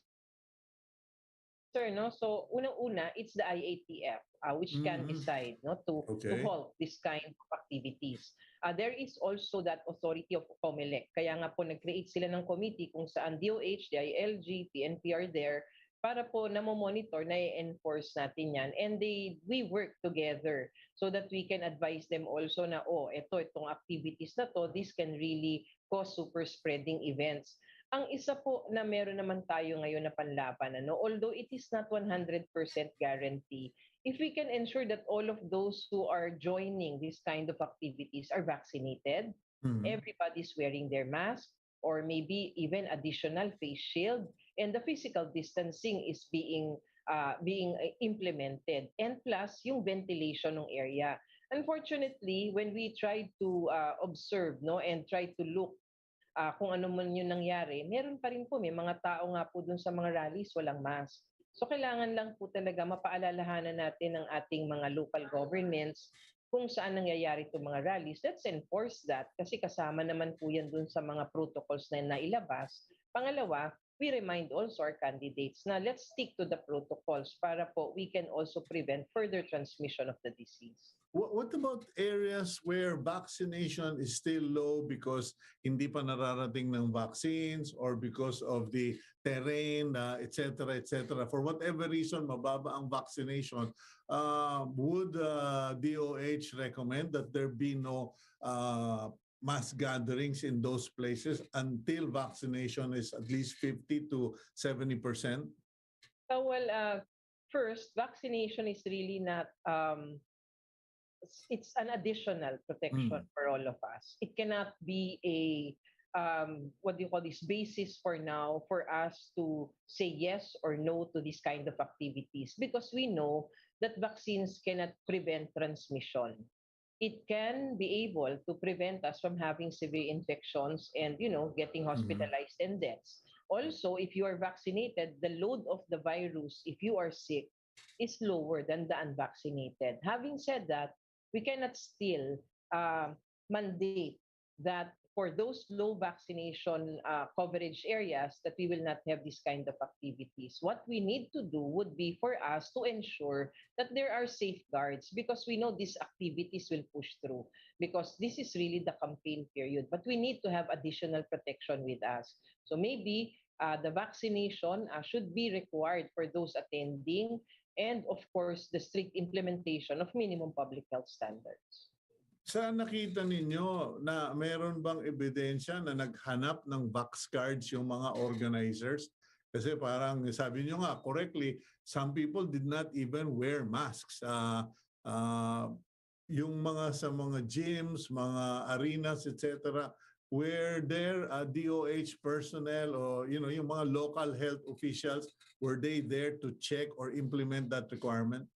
sir. So unang-una, it's the IATF which can decide to halt this kind of activities. There is also that authority of COMELEC. Kaya nga po nag-create sila ng committee kung saan DOH, DILG, PNP are there para po namomonitor, na-enforce natin yan. And we work together so that we can advise them also na, itong activities na to, this can really cause super spreading events. Ang isa po na meron naman tayo ngayon na panlaban, although it is not 100% guarantee, if we can ensure that all of those who are joining this kind of activities are vaccinated, everybody's wearing their mask, or maybe even additional face shield, and the physical distancing is being implemented, and plus yung ventilation ng area. Unfortunately, when we try to observe and try to look kung ano man yung nangyari, meron pa rin po, may mga tao nga po dun sa mga rallies walang mask. So kailangan lang po talaga mapaalalahanan natin ng ating mga local governments kung saan nangyayari itong mga rallies. Let's enforce that kasi kasama naman po yan dun sa mga protocols na nailabas. Pangalawa, we remind also our candidates na let's stick to the protocols para po we can also prevent further transmission of the disease. What about areas where vaccination is still low because hindi pa nararating ng vaccines or because of the terrain, etc., etc.? For whatever reason, mababa ang vaccination. Would DOH recommend that there be no mass gatherings in those places until vaccination is at least 50 to 70%? First, vaccination is really not it's an additional protection for all of us. It cannot be what do you call this, basis for now for us to say yes or no to this kind of activities, because we know that vaccines cannot prevent transmission. It can be able to prevent us from having severe infections and, getting hospitalized and deaths. Also, if you are vaccinated, the load of the virus, if you are sick, is lower than the unvaccinated. Having said that, we cannot still mandate that for those low vaccination coverage areas that we will not have this kind of activities. What we need to do would be for us to ensure that there are safeguards, because we know these activities will push through, because this is really the campaign period. But we need to have additional protection with us. So maybe the vaccination should be required for those attending, and of course, the strict implementation of minimum public health standards. Sa nakita ninyo na meron bang ebidensya na naghanap ng box cards yung mga organizers? Kasi parang sabi nyo nga, correctly, some people did not even wear masks. Yung mga sa mga gyms, mga arenas, etc., were there DOH personnel or yung mga local health officials, were they there to check or implement that requirement?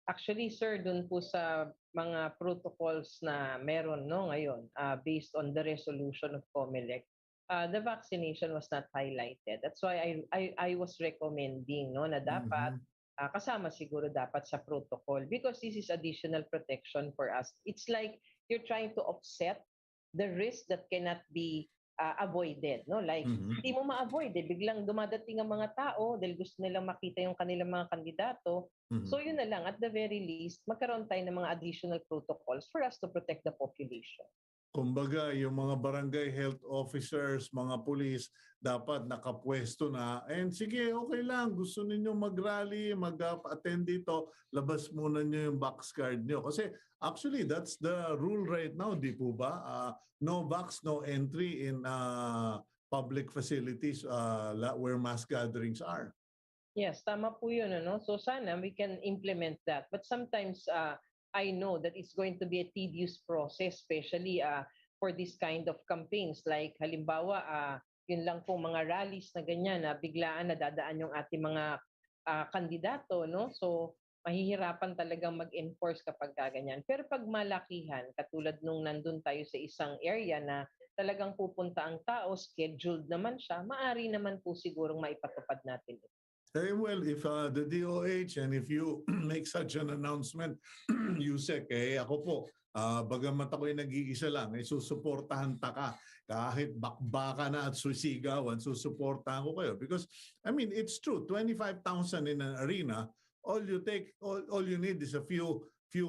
Actually, sir, dun po sa mga protocols na meron ngayon, based on the resolution of COMELEC, the vaccination was not highlighted. That's why I was recommending na dapat kasama siguro dapat sa protocol, because this is additional protection for us. It's like you're trying to offset the risk that cannot be avoided, like hindi mo ma-avoid, biglang dumadating ang mga tao dahil gusto nilang makita yung kanilang mga kandidato. So yun na lang, at the very least magkaroon tayo ng mga additional protocols for us to protect the population. Kumbaga, yung mga barangay health officers, mga pulis, dapat nakapwesto na. And sige, okay lang. Gusto ninyo mag-rally, mag-attend dito, labas muna nyo yung box card nyo. Kasi actually, that's the rule right now, di po ba? No box, no entry in public facilities where mass gatherings are. Yes, tama po yun. So sana we can implement that. But sometimes I know that it's going to be a tedious process, especially for this kind of campaigns. Like halimbawa, yun lang pong mga rallies na ganyan na biglaan na dadaan yung ating mga kandidato. So mahihirapan talagang mag-enforce kapag ganyan. Pero pag malakihan, katulad nung nandun tayo sa isang area na talagang pupunta ang tao, scheduled naman siya, maaari naman po sigurong maipatupad natin ito. Well, if the DOH and if you make such an announcement, Yusek, ako po, bagamat ako'y nag-iisa lang, susuportahan ka. Kahit bakbaka na at susigawan, susuportahan ko kayo. Because, I mean, it's true, 25,000 in an arena, all you need is a few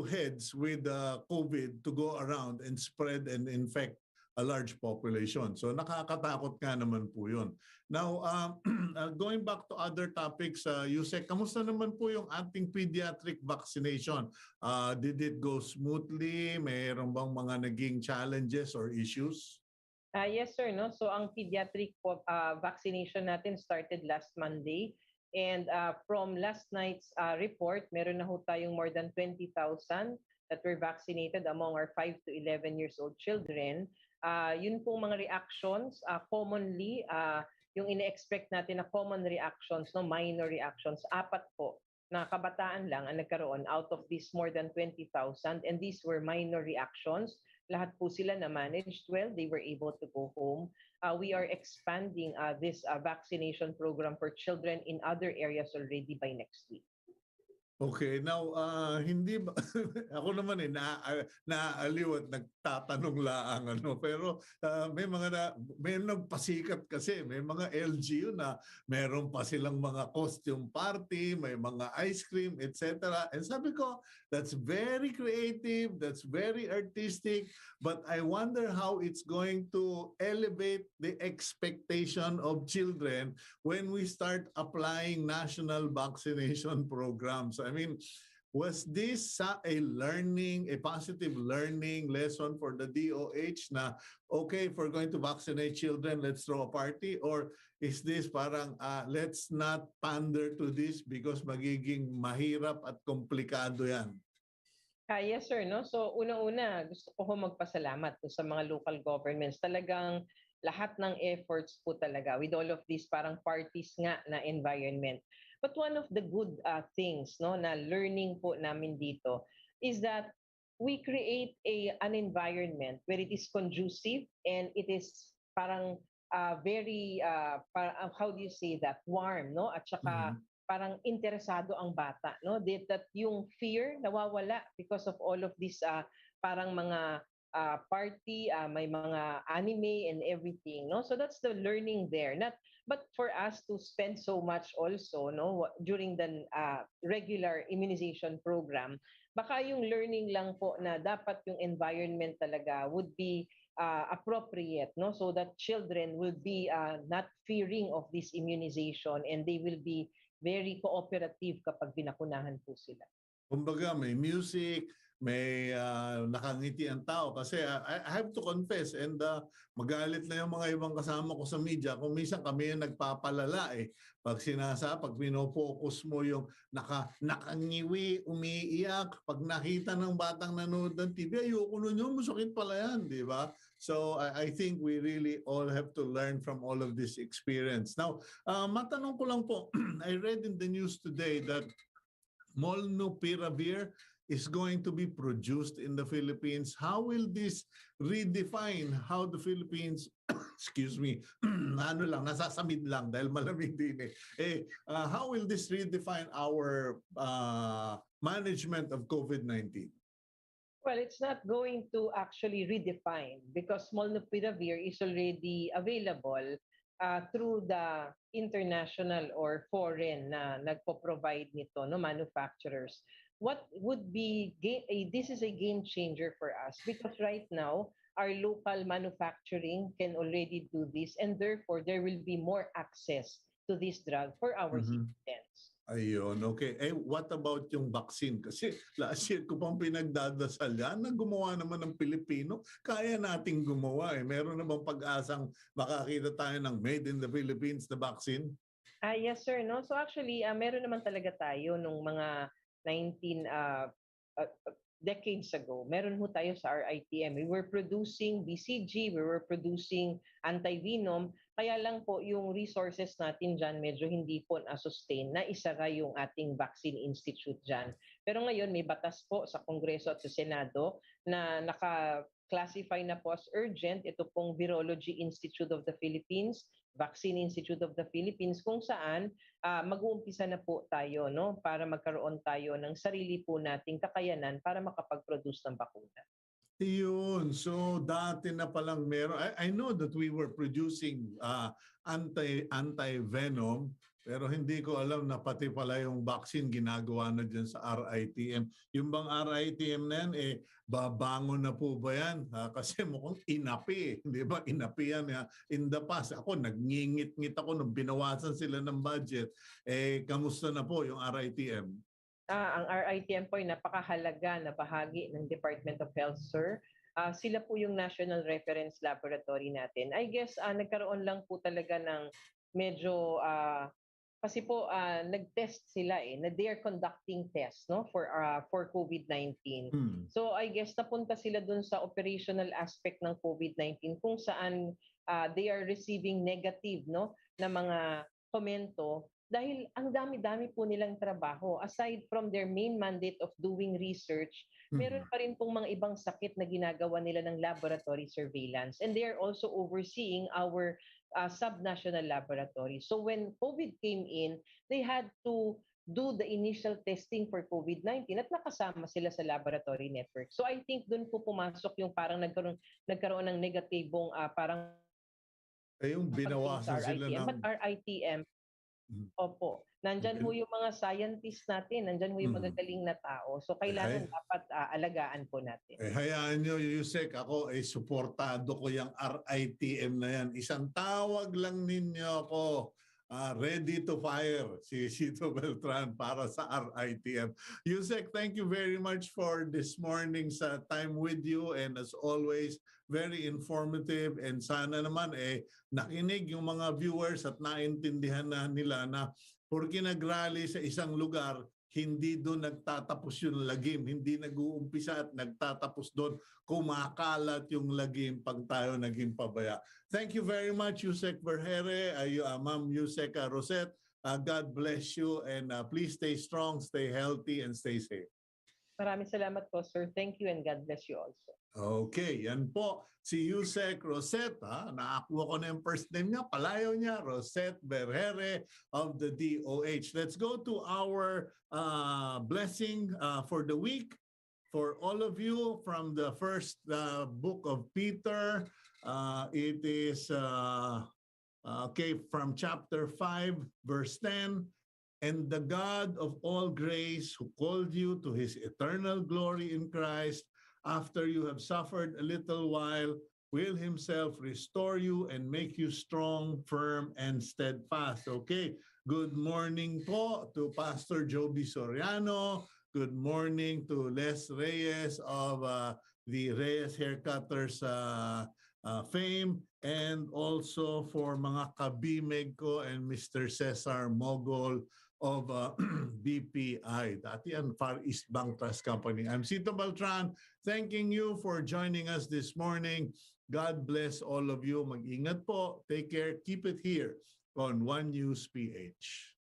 heads with COVID to go around and spread and infect a large population. So nakakatakot nga naman po yun. Now, going back to other topics, Yusek, kamusta naman po yung ating pediatric vaccination? Did it go smoothly? Mayroon bang mga naging challenges or issues? Yes, sir. So ang pediatric vaccination natin started last Monday. And from last night's report, meron na ho tayong more than 20,000 that were vaccinated among our 5 to 11 years old children. Yun pong mga reactions, commonly, yung ine-expect natin na common reactions, minor reactions, 4 po na kabataan lang ang nagkaroon out of these more than 20,000, and these were minor reactions. Lahat po sila na managed well, they were able to go home. We are expanding this vaccination program for children in other areas already by next week. Okay, now hindi ba ako naman naaaliw at nagtatanong laang pero may nagpasikat kasi may mga LGU na meron pa silang mga costume party, may mga ice cream, etc. And sabi ko, that's very creative, that's very artistic, but I wonder how it's going to elevate the expectation of children when we start applying national vaccination programs. I mean, was this a positive learning lesson for the DOH na, okay, if we're going to vaccinate children, let's throw a party? Or is this parang, let's not pander to this because magiging mahirap at komplikado yan? Yes, sir. So, unang-una, gusto ko magpasalamat sa mga local governments. Talagang lahat ng efforts po talaga with all of these parang parties nga na environment. But one of the good things no na learning po namin dito is that we create an environment where it is conducive and it is parang very how do you say that, warm, no, at saka Mhm. parang interesado ang bata, no, that yung fear nawawala because of all of these parang mga party, may mga anime and everything, no, so that's the learning there. Not but for us to spend so much also, no, during the regular immunization program, baka yung learning lang po na dapat yung environment talaga would be appropriate, no, so that children will be not fearing of this immunization and they will be very cooperative kapag binakunahan po sila. Kumbaga may music, may nakangiti ang tao kasi I have to confess and magalit na yung mga ibang kasama ko sa media kung minsan kami yung nagpapalala eh. Pag pag pinopokus mo yung nakangiwi, umiiyak, pag nakita ng batang nanood ng TV, ayoko nun yun, masakit pala yan, di ba? So I think we really all have to learn from all of this experience. Now, matanong ko lang po, I read in the news today that molnupiravir is going to be produced in the Philippines. How will this redefine how the Philippines, excuse me, ano lang, nasasamid lang dahil malamig din eh. How will this redefine our management of COVID-19? Well, it's not going to actually redefine because molnupiravir is already available through the international or foreign na nagpo-provide nito, no, manufacturers. What would be this is a game changer for us because right now our local manufacturing can already do this and therefore there will be more access to this drug for our citizens. Ayun, okay. What about yung vaccine? Kasi last year ko pang pinagdadasal yan na gumawa naman ng Pilipino. Kaya nating gumawa eh. Meron na bang pag-asang makakita tayo ng made in the Philippines na vaccine? Yes, sir. No? So actually, meron naman talaga tayo nung mga 19 decades ago. Meron ho tayo sa RITM. We were producing BCG, we were producing antivenom. Kaya lang po yung resources natin dyan medyo hindi po na-sustain na isara yung ating vaccine institute dyan. Pero ngayon may batas po sa Kongreso at sa Senado na naka-classify na po as urgent ito pong Virology Institute of the Philippines, Vaccine Institute of the Philippines, kung saan mag-uumpisa na po tayo, no, para magkaroon tayo ng sarili po nating kakayanan para makapag-produce ng bakuna. Yun. So dati na palang meron. I know that we were producing anti-venom pero hindi ko alam na pati pala yung vaccine ginagawa na dyan sa RITM. Yung bang RITM na yan, babangon na po ba yan? Kasi mukhang inapi. Di ba? Inapi yan. In the past, ako nagngingit-ngit ako nung binawasan sila ng budget. Kamusta na po yung RITM? Ang RITM po ay napakahalaga na bahagi ng Department of Health, sir. Sila po yung National Reference Laboratory natin. I guess nagkaroon lang po talaga ng medyo kasi po nag-test sila na they are conducting tests, no, for COVID-19. So I guess napunta sila dun sa operational aspect ng COVID-19 kung saan they are receiving negative, no, na mga komento dahil ang dami-dami po nilang trabaho. Aside from their main mandate of doing research, meron pa rin pong mga ibang sakit na ginagawa nila ng laboratory surveillance. And they are also overseeing our subnational laboratory. So when COVID came in, they had to do the initial testing for COVID-19 at nakasama sila sa laboratory network. So I think doon po pumasok yung parang nagkaroon ng negatibong parang yung binawasan sila RITM. ng... But RITM, opo, nandyan ho yung mga scientists natin, nandyan ho yung magagaling na tao. So kailangan dapat alagaan po natin. Hayaan nyo, Yusek, ako ay suportado ko yung RITM na yan. Isang tawag lang ninyo ako. Ready to fire si Cito Beltran para sa RITM. Yusek, thank you very much for this morning's time with you and as always, very informative and sana naman nakinig yung mga viewers at naintindihan na nila na porke nag-rally sa isang lugar, hindi doon nagtatapos yung lagim. Hindi nag-uumpisa at nagtatapos doon. Kumakalat yung lagim pag tayo naging pabaya. Thank you very much, Yusek Vergeire, Ma'am Yusek Rosette. God bless you and please stay strong, stay healthy, and stay safe. Maraming salamat po, sir. Thank you and God bless you also. Okay, yan po. Si Yusek Rosette, nakakuha ko na yung first name niya, palayaw niya, Rosette Vergeire of the DOH. Let's go to our blessing for the week. For all of you from the first book of Peter, it is from chapter 5, verse 10. And the God of all grace who called you to his eternal glory in Christ, after you have suffered a little while, will himself restore you and make you strong, firm, and steadfast. Okay, good morning po to Pastor Joby Soriano. Good morning to Les Reyes of the Reyes Haircutters fame, and also for mga kabimeg ko and Mr. Cesar Mogol of BPI, dati ang Far East Bank Trust Company. I'm Cito Beltran, thanking you for joining us this morning. God bless all of you. Mag-ingat po. Take care. Keep it here on One News PH.